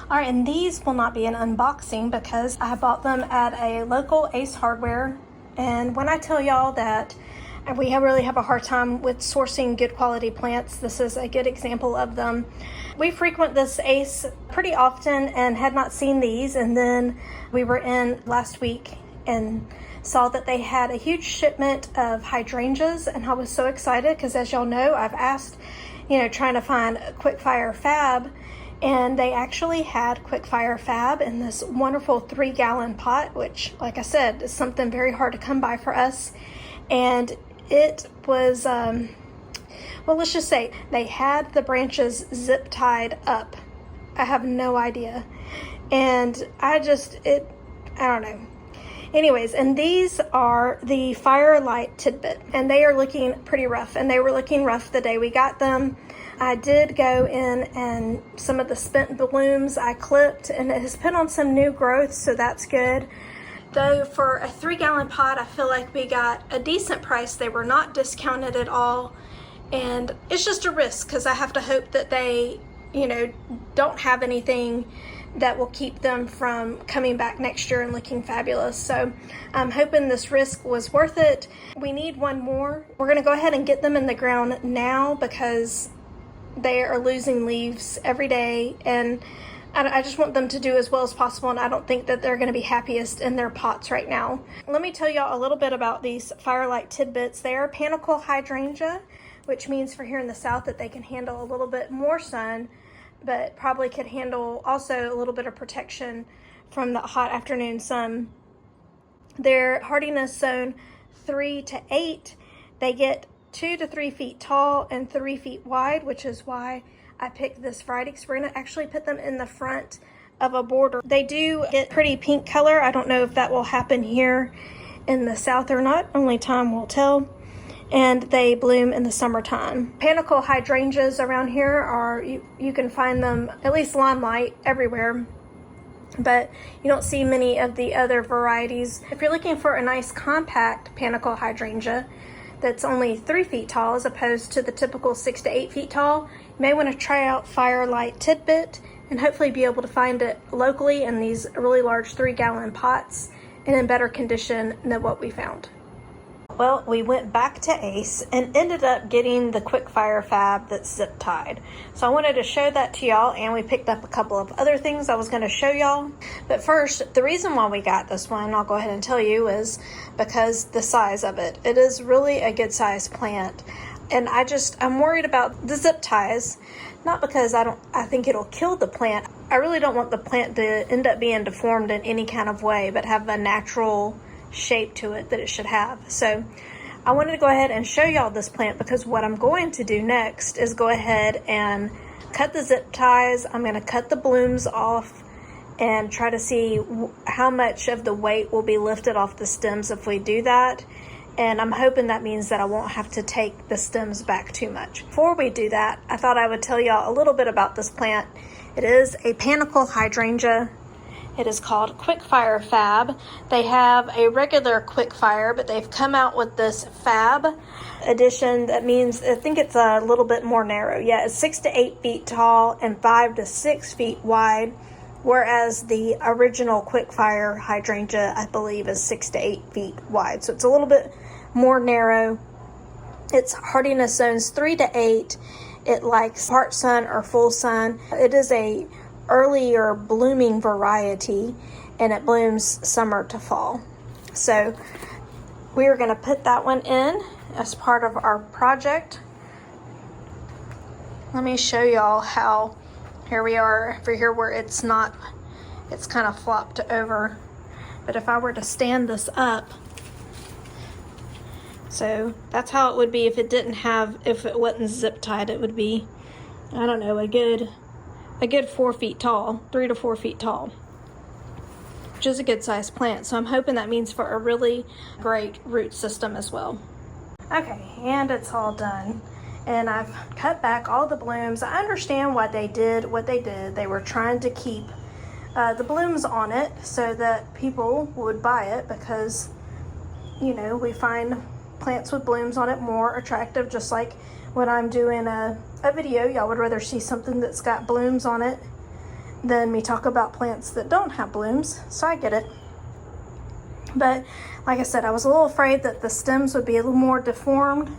All right, and these will not be an unboxing because I bought them at a local Ace Hardware. And when I tell y'all that we really have a hard time with sourcing good quality plants, this is a good example of them. We frequent this Ace pretty often and had not seen these, and then we were in last week and saw that they had a huge shipment of hydrangeas, and I was so excited because, as y'all know, I've asked, trying to find a quick fire fab, and they actually had quick fire fab in this wonderful 3-gallon pot, which, like I said, is something very hard to come by for us. And it was, well, let's just say they had the branches zip tied up. I have no idea. And I don't know. Anyways, and these are the FIRELIGHT TIDBIT, and they are looking pretty rough, and they were looking rough the day we got them. I did go in and some of the spent blooms I clipped, and it has put on some new growth, so that's good. Though for a 3-gallon pot, I feel like we got a decent price. They were not discounted at all, and it's just a risk because I have to hope that they, don't have anything that will keep them from coming back next year and looking fabulous. So I'm hoping this risk was worth it. We need one more. We're gonna go ahead and get them in the ground now because they are losing leaves every day, and I just want them to do as well as possible, and I don't think that they're gonna be happiest in their pots right now. Let me tell y'all a little bit about these FIRELIGHT TIDBITs. They are panicle hydrangea, which means for here in the South that they can handle a little bit more sun, but probably could handle also a little bit of protection from the hot afternoon sun. Their hardiness zone 3 to 8. They get 2 to 3 feet tall and 3 feet wide, which is why I picked this variety, because we're going to actually put them in the front of a border. They do get pretty pink color. I don't know if that will happen here in the South or not. Only time will tell. And they bloom in the summertime. Panicle hydrangeas around here are, you can find them, at least limelight, everywhere, but you don't see many of the other varieties. If you're looking for a nice compact panicle hydrangea that's only 3 feet tall as opposed to the typical 6 to 8 feet tall, you may want to try out FIRELIGHT TIDBIT and hopefully be able to find it locally in these really large 3-gallon pots and in better condition than what we found. Well, we went back to Ace and ended up getting the quick fire fab that's zip tied. So I wanted to show that to y'all, and we picked up a couple of other things I was going to show y'all. But first, the reason why we got this one, I'll go ahead and tell you, is because the size of it. It is really a good size plant. And I'm worried about the zip ties, not because I think it'll kill the plant. I really don't want the plant to end up being deformed in any kind of way, but have a natural shape to it that it should have. So I wanted to go ahead and show y'all this plant because what I'm going to do next is go ahead and cut the zip ties. I'm going to cut the blooms off and try to see how much of the weight will be lifted off the stems if we do that. And I'm hoping that means that I won't have to take the stems back too much. Before we do that, I thought I would tell y'all a little bit about this plant. It is a panicle hydrangea. It is called Quick Fire Fab. They have a regular Quick Fire, but they've come out with this Fab edition. That means, I think it's a little bit more narrow. Yeah, it's 6 to 8 feet tall and 5 to 6 feet wide, whereas the original Quick Fire hydrangea, I believe, is 6 to 8 feet wide. So it's a little bit more narrow. Its hardiness zones 3 to 8. It likes part sun or full sun. It is a earlier blooming variety, and it blooms summer to fall. So we are going to put that one in as part of our project. Let me show y'all how, here we are over here where it's not, it's kind of flopped over, but if I were to stand this up, so that's how it would be if it wasn't zip tied. It would be, I don't know, a good 4 feet tall, 3 to 4 feet tall, which is a good sized plant. So I'm hoping that means for a really great root system as well. Okay, and it's all done. And I've cut back all the blooms. I understand why they did what they did. They were trying to keep the blooms on it so that people would buy it because, we find plants with blooms on it more attractive, just like when I'm doing a video, y'all would rather see something that's got blooms on it than me talk about plants that don't have blooms, so I get it. But like I said, I was a little afraid that the stems would be a little more deformed,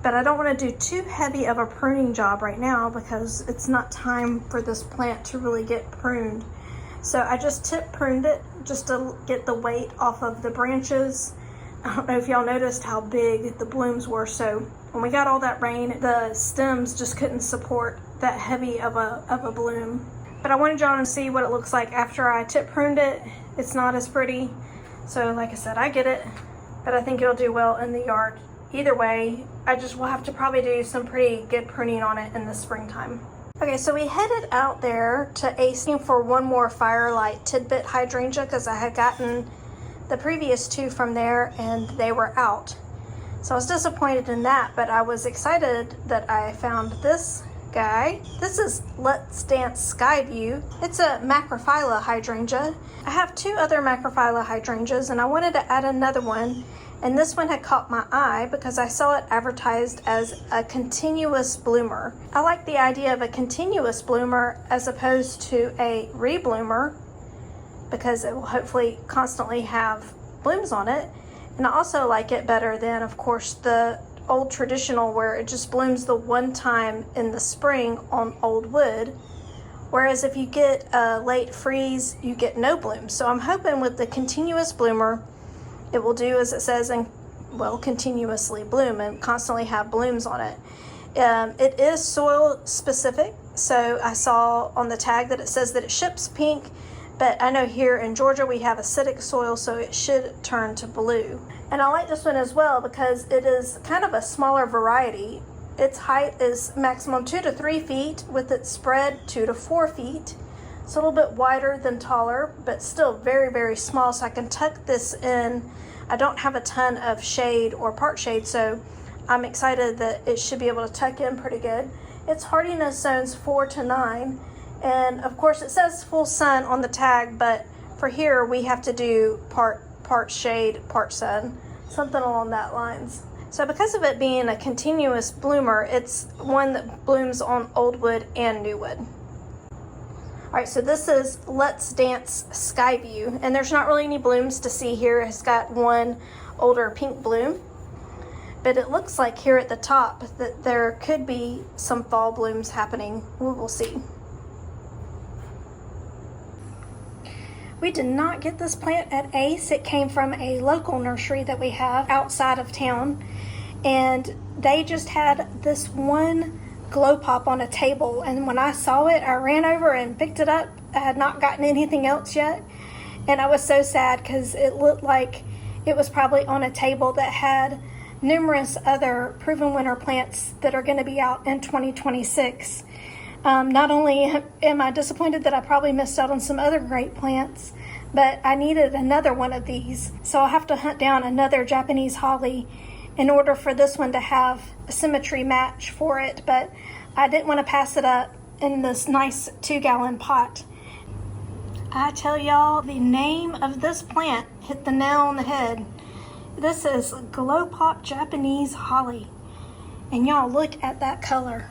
but I don't want to do too heavy of a pruning job right now because it's not time for this plant to really get pruned. So I just tip pruned it just to get the weight off of the branches. I don't know if y'all noticed how big the blooms were, so when we got all that rain, the stems just couldn't support that heavy of a bloom. But I wanted y'all to see what it looks like after I tip pruned it. It's not as pretty, so like I said, I get it, but I think it'll do well in the yard. Either way, I just will have to probably do some pretty good pruning on it in the springtime. Okay, so we headed out there to Ace for one more FIRELIGHT TIDBIT hydrangea because I had gotten the previous two from there and they were out. So I was disappointed in that, but I was excited that I found this guy. This is Let's Dance SKYVIEW. It's a macrophylla hydrangea. I have two other macrophylla hydrangeas and I wanted to add another one, and this one had caught my eye because I saw it advertised as a continuous bloomer. I like the idea of a continuous bloomer as opposed to a rebloomer because it will hopefully constantly have blooms on it. And I also like it better than, of course, the old traditional where it just blooms the one time in the spring on old wood. Whereas if you get a late freeze, you get no blooms. So I'm hoping with the continuous bloomer, it will do as it says and, well, continuously bloom and constantly have blooms on it. It is soil specific. So I saw on the tag that it says that it ships pink, but I know here in Georgia we have acidic soil, so it should turn to blue. And I like this one as well because it is kind of a smaller variety. Its height is maximum 2 to 3 feet with its spread 2 to 4 feet. It's a little bit wider than taller, but still very, very small, so I can tuck this in. I don't have a ton of shade or part shade, so I'm excited that it should be able to tuck in pretty good. Its hardiness zone's 4 to 9, and of course it says full sun on the tag, but for here we have to do part shade, part sun, something along that lines. So because of it being a continuous bloomer, it's one that blooms on old wood and new wood. All right, so this is Let's Dance SKYVIEW, and there's not really any blooms to see here. It's got one older pink bloom, but it looks like here at the top that there could be some fall blooms happening. We will see. We did not get this plant at Ace. It came from a local nursery that we have outside of town, and they just had this one glow pop on a table, and when I saw it, I ran over and picked it up. I had not gotten anything else yet, and I was so sad because it looked like it was probably on a table that had numerous other proven winter plants that are going to be out in 2026. Not only am I disappointed that I probably missed out on some other great plants, but I needed another one of these. So I'll have to hunt down another Japanese holly in order for this one to have a symmetry match for it. But I didn't want to pass it up in this nice 2-gallon pot. I tell y'all, the name of this plant hit the nail on the head. This is Glow Pop Japanese Holly. And y'all look at that color.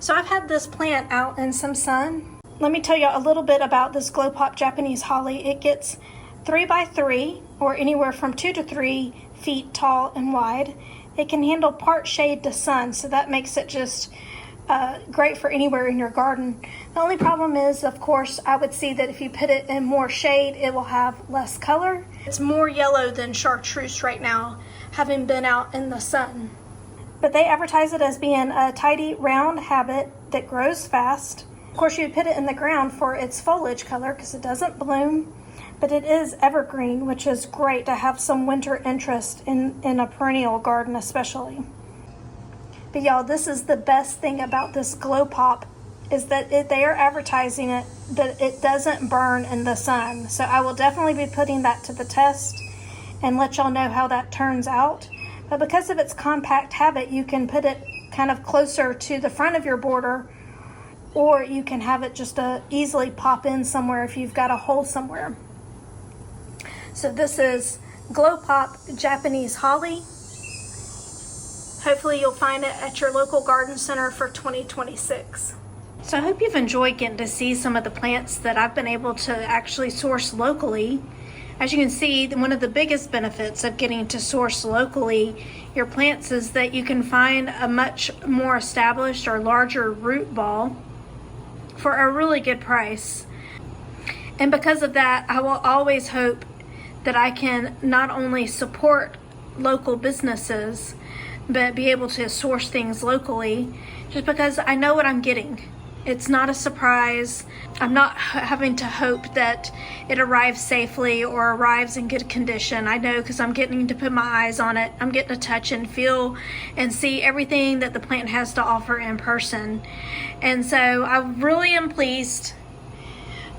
So I've had this plant out in some sun. Let me tell you a little bit about this Glow Pop Japanese Holly. It gets 3 by 3 or anywhere from 2 to 3 feet tall and wide. It can handle part shade to sun, so that makes it just great for anywhere in your garden. The only problem is, of course, I would see that if you put it in more shade, it will have less color. It's more yellow than chartreuse right now, having been out in the sun. But they advertise it as being a tidy, round habit that grows fast. Of course, you put it in the ground for its foliage color because it doesn't bloom, but it is evergreen, which is great to have some winter interest in a perennial garden especially. But y'all, this is the best thing about this Glow Pop is that they are advertising it that it doesn't burn in the sun. So I will definitely be putting that to the test and let y'all know how that turns out. But because of its compact habit, you can put it kind of closer to the front of your border, or you can have it just easily pop in somewhere if you've got a hole somewhere. So this is Glow Pop Japanese Holly. Hopefully you'll find it at your local garden center for 2026. So I hope you've enjoyed getting to see some of the plants that I've been able to actually source locally. As you can see, one of the biggest benefits of getting to source locally your plants is that you can find a much more established or larger root ball for a really good price. And because of that, I will always hope that I can not only support local businesses, but be able to source things locally, just because I know what I'm getting. It's not a surprise. I'm not having to hope that it arrives safely or arrives in good condition. I know because I'm getting to put my eyes on it. I'm getting to touch and feel and see everything that the plant has to offer in person. And so I really am pleased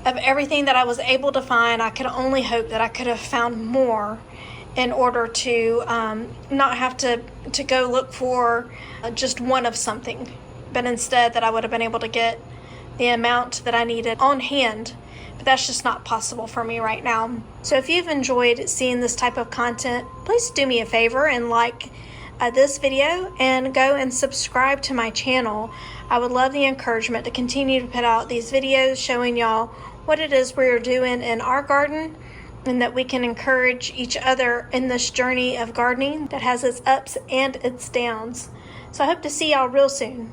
of everything that I was able to find. I could only hope that I could have found more in order to not have to go look for just one of something, but instead that I would have been able to get the amount that I needed on hand. But that's just not possible for me right now. So if you've enjoyed seeing this type of content, please do me a favor and like this video and go and subscribe to my channel. I would love the encouragement to continue to put out these videos showing y'all what it is we're doing in our garden, and that we can encourage each other in this journey of gardening that has its ups and its downs. So I hope to see y'all real soon.